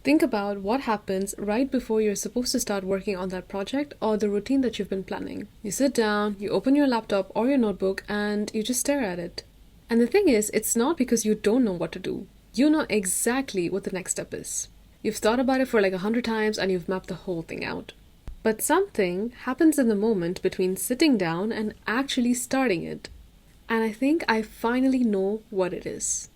Think about what happens right before you're supposed to start working on that project or the routine that you've been planning. You sit down, you open your laptop or your notebook, and you just stare at it. And the thing is, it's not because you don't know what to do. You know exactly what the next step is. You've thought about it for like 100 times and you've mapped the whole thing out. But something happens in the moment between sitting down and actually starting it. And I think I finally know what it is.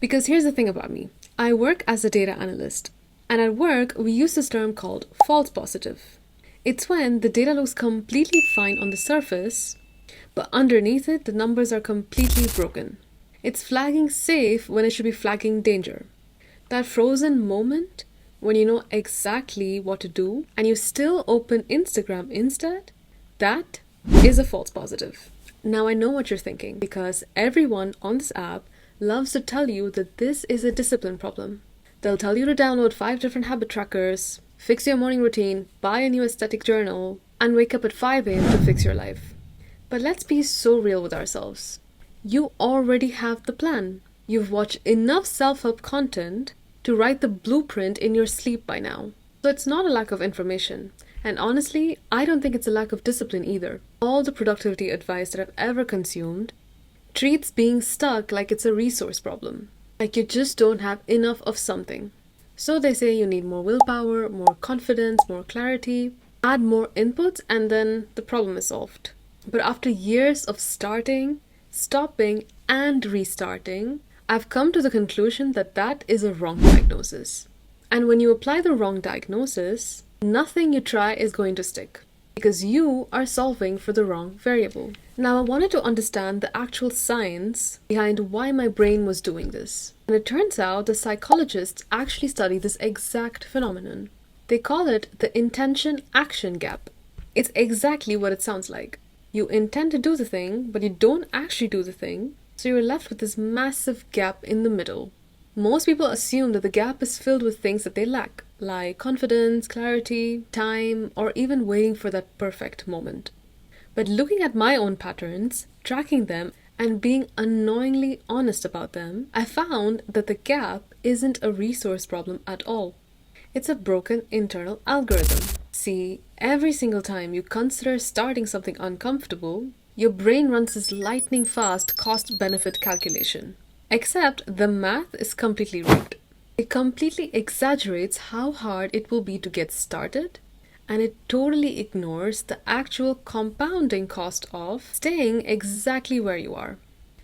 Because here's the thing about me. I work as a data analyst. And at work, we use this term called false positive. It's when the data looks completely fine on the surface, but underneath it, the numbers are completely broken. It's flagging safe when it should be flagging danger. That frozen moment when you know exactly what to do and you still open Instagram instead, that is a false positive. Now I know what you're thinking, because everyone on this app loves to tell you that this is a discipline problem. They'll tell you to download 5 different habit trackers, fix your morning routine, buy a new aesthetic journal, and wake up at 5 a.m. to fix your life. But let's be so real with ourselves. You already have the plan. You've watched enough self-help content to write the blueprint in your sleep by now. So it's not a lack of information. And honestly, I don't think it's a lack of discipline either. All the productivity advice that I've ever consumed treats being stuck like it's a resource problem. Like you just don't have enough of something. So they say you need more willpower, more confidence, more clarity, add more inputs, and then the problem is solved. But after years of starting, stopping, and restarting, I've come to the conclusion that that is a wrong diagnosis. And when you apply the wrong diagnosis, nothing you try is going to stick, because you are solving for the wrong variable. Now I wanted to understand the actual science behind why my brain was doing this. And it turns out the psychologists actually study this exact phenomenon. They call it the intention-action gap. It's exactly what it sounds like. You intend to do the thing, but you don't actually do the thing, so you're left with this massive gap in the middle. Most people assume that the gap is filled with things that they lack, like confidence, clarity, time, or even waiting for that perfect moment. But looking at my own patterns, tracking them, and being annoyingly honest about them, I found that the gap isn't a resource problem at all. It's a broken internal algorithm. See, every single time you consider starting something uncomfortable, your brain runs this lightning fast cost-benefit calculation. Except the math is completely rigged. It completely exaggerates how hard it will be to get started, and it totally ignores the actual compounding cost of staying exactly where you are.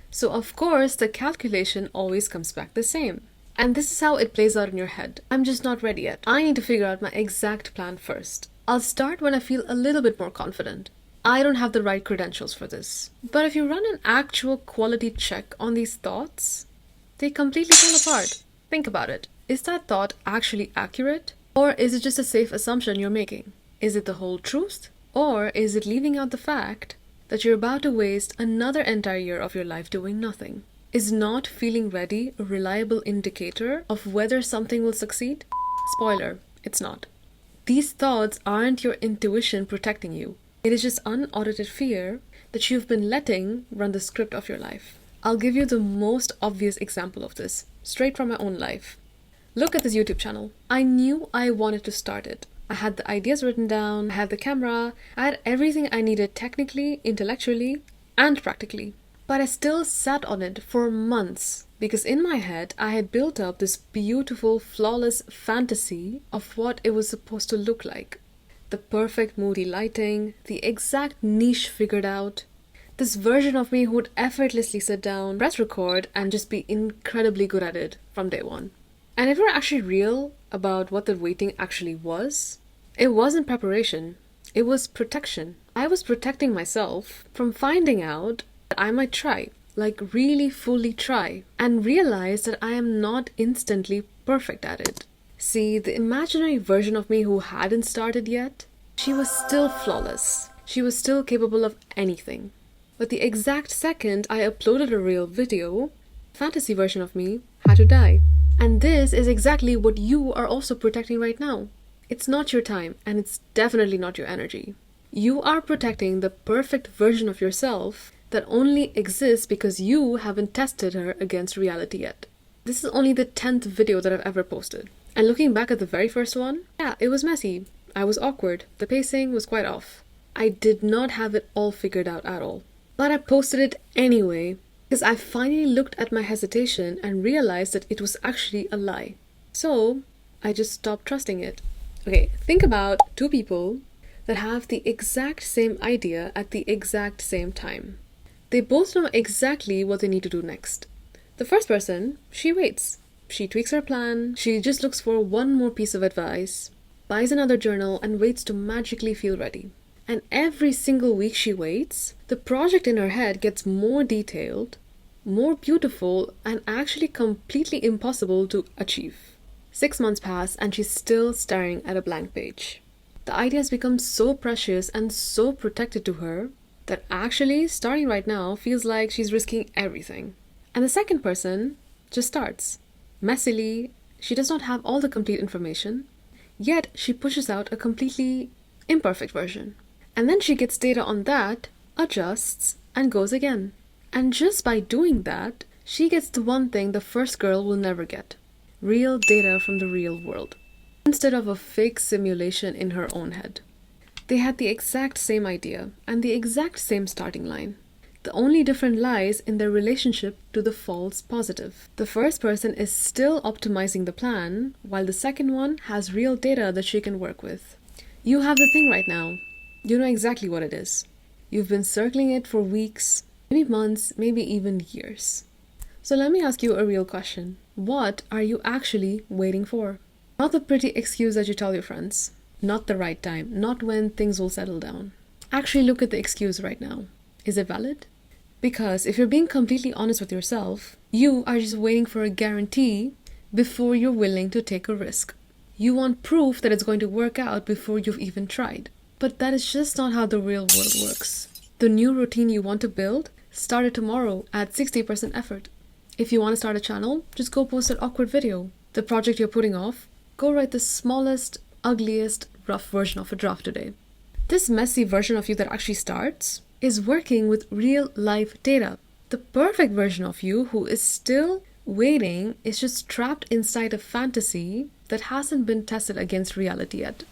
So of course, the calculation always comes back the same. And this is how it plays out in your head. I'm just not ready yet. I need to figure out my exact plan first. I'll start when I feel a little bit more confident. I don't have the right credentials for this. But if you run an actual quality check on these thoughts, they completely fall apart. Think about it. Is that thought actually accurate? Or is it just a safe assumption you're making? Is it the whole truth? Or is it leaving out the fact that you're about to waste another entire year of your life doing nothing? Is not feeling ready a reliable indicator of whether something will succeed? Spoiler, it's not. These thoughts aren't your intuition protecting you. It is just unaudited fear that you've been letting run the script of your life. I'll give you the most obvious example of this, straight from my own life. Look at this YouTube channel. I knew I wanted to start it. I had the ideas written down, I had the camera, I had everything I needed technically, intellectually, and practically. But I still sat on it for months, because in my head I had built up this beautiful, flawless fantasy of what it was supposed to look like. The perfect moody lighting, the exact niche figured out, this version of me who would effortlessly sit down, press record, and just be incredibly good at it from day one. And if we're actually real about what the waiting actually was, it wasn't preparation, it was protection. I was protecting myself from finding out that I might try, like really fully try, and realize that I am not instantly perfect at it. See, the imaginary version of me who hadn't started yet, she was still flawless. She was still capable of anything. But the exact second I uploaded a real video, the fantasy version of me had to die. And this is exactly what you are also protecting right now. It's not your time, and it's definitely not your energy. You are protecting the perfect version of yourself that only exists because you haven't tested her against reality yet. This is only the 10th video that I've ever posted. And looking back at the very first one, yeah, it was messy. I was awkward. The pacing was quite off. I did not have it all figured out at all. But I posted it anyway because I finally looked at my hesitation and realized that it was actually a lie. So I just stopped trusting it. Okay, think about two people that have the exact same idea at the exact same time. They both know exactly what they need to do next. The first person, she waits. She tweaks her plan, she just looks for one more piece of advice, buys another journal, and waits to magically feel ready. And every single week she waits, the project in her head gets more detailed, more beautiful, and actually completely impossible to achieve. 6 months pass and she's still staring at a blank page. The idea has become so precious and so protected to her that actually starting right now feels like she's risking everything. And the second person just starts. Messily, she does not have all the complete information, yet she pushes out a completely imperfect version. And then she gets data on that, adjusts, and goes again. And just by doing that, she gets the one thing the first girl will never get: real data from the real world, instead of a fake simulation in her own head. They had the exact same idea and the exact same starting line. The only difference lies in their relationship to the false positive. The first person is still optimizing the plan, while the second one has real data that she can work with. You have the thing right now. You know exactly what it is. You've been circling it for weeks, maybe months, maybe even years. So let me ask you a real question. What are you actually waiting for? Not the pretty excuse that you tell your friends. Not the right time. Not when things will settle down. Actually look at the excuse right now. Is it valid? Because if you're being completely honest with yourself, you are just waiting for a guarantee before you're willing to take a risk. You want proof that it's going to work out before you've even tried. But that is just not how the real world works. The new routine you want to build, start it tomorrow at 60% effort. If you want to start a channel, just go post an awkward video. The project you're putting off, go write the smallest, ugliest, rough version of a draft today. This messy version of you that actually starts is working with real life data. The perfect version of you who is still waiting is just trapped inside a fantasy that hasn't been tested against reality yet.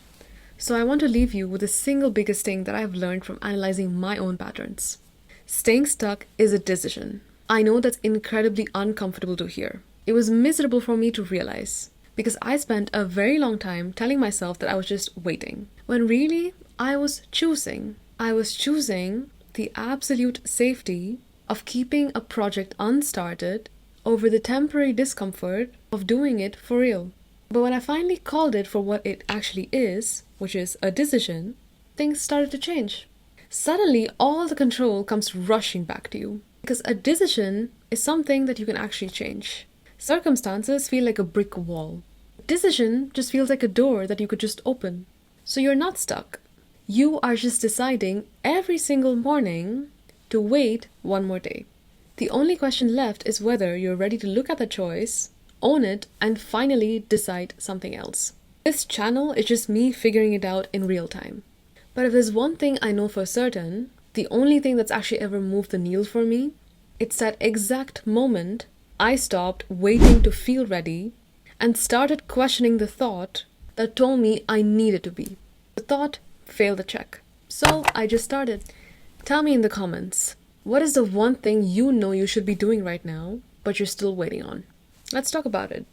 So I want to leave you with the single biggest thing that I've learned from analyzing my own patterns. Staying stuck is a decision. I know that's incredibly uncomfortable to hear. It was miserable for me to realize, because I spent a very long time telling myself that I was just waiting, when really I was choosing. I was choosing the absolute safety of keeping a project unstarted over the temporary discomfort of doing it for real. But when I finally called it for what it actually is, which is a decision, things started to change. Suddenly, all the control comes rushing back to you, because a decision is something that you can actually change. Circumstances feel like a brick wall. A decision just feels like a door that you could just open. So you're not stuck. You are just deciding every single morning to wait one more day. The only question left is whether you're ready to look at the choice, own it, and finally decide something else. This channel is just me figuring it out in real time. But if there's one thing I know for certain, the only thing that's actually ever moved the needle for me, it's that exact moment I stopped waiting to feel ready and started questioning the thought that told me I needed to be. The thought failed the check. So I just started. Tell me in the comments, what is the one thing you know you should be doing right now, but you're still waiting on? Let's talk about it.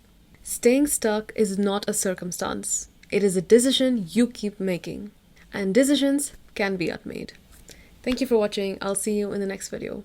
Staying stuck is not a circumstance. It is a decision you keep making. And decisions can be unmade. Thank you for watching. I'll see you in the next video.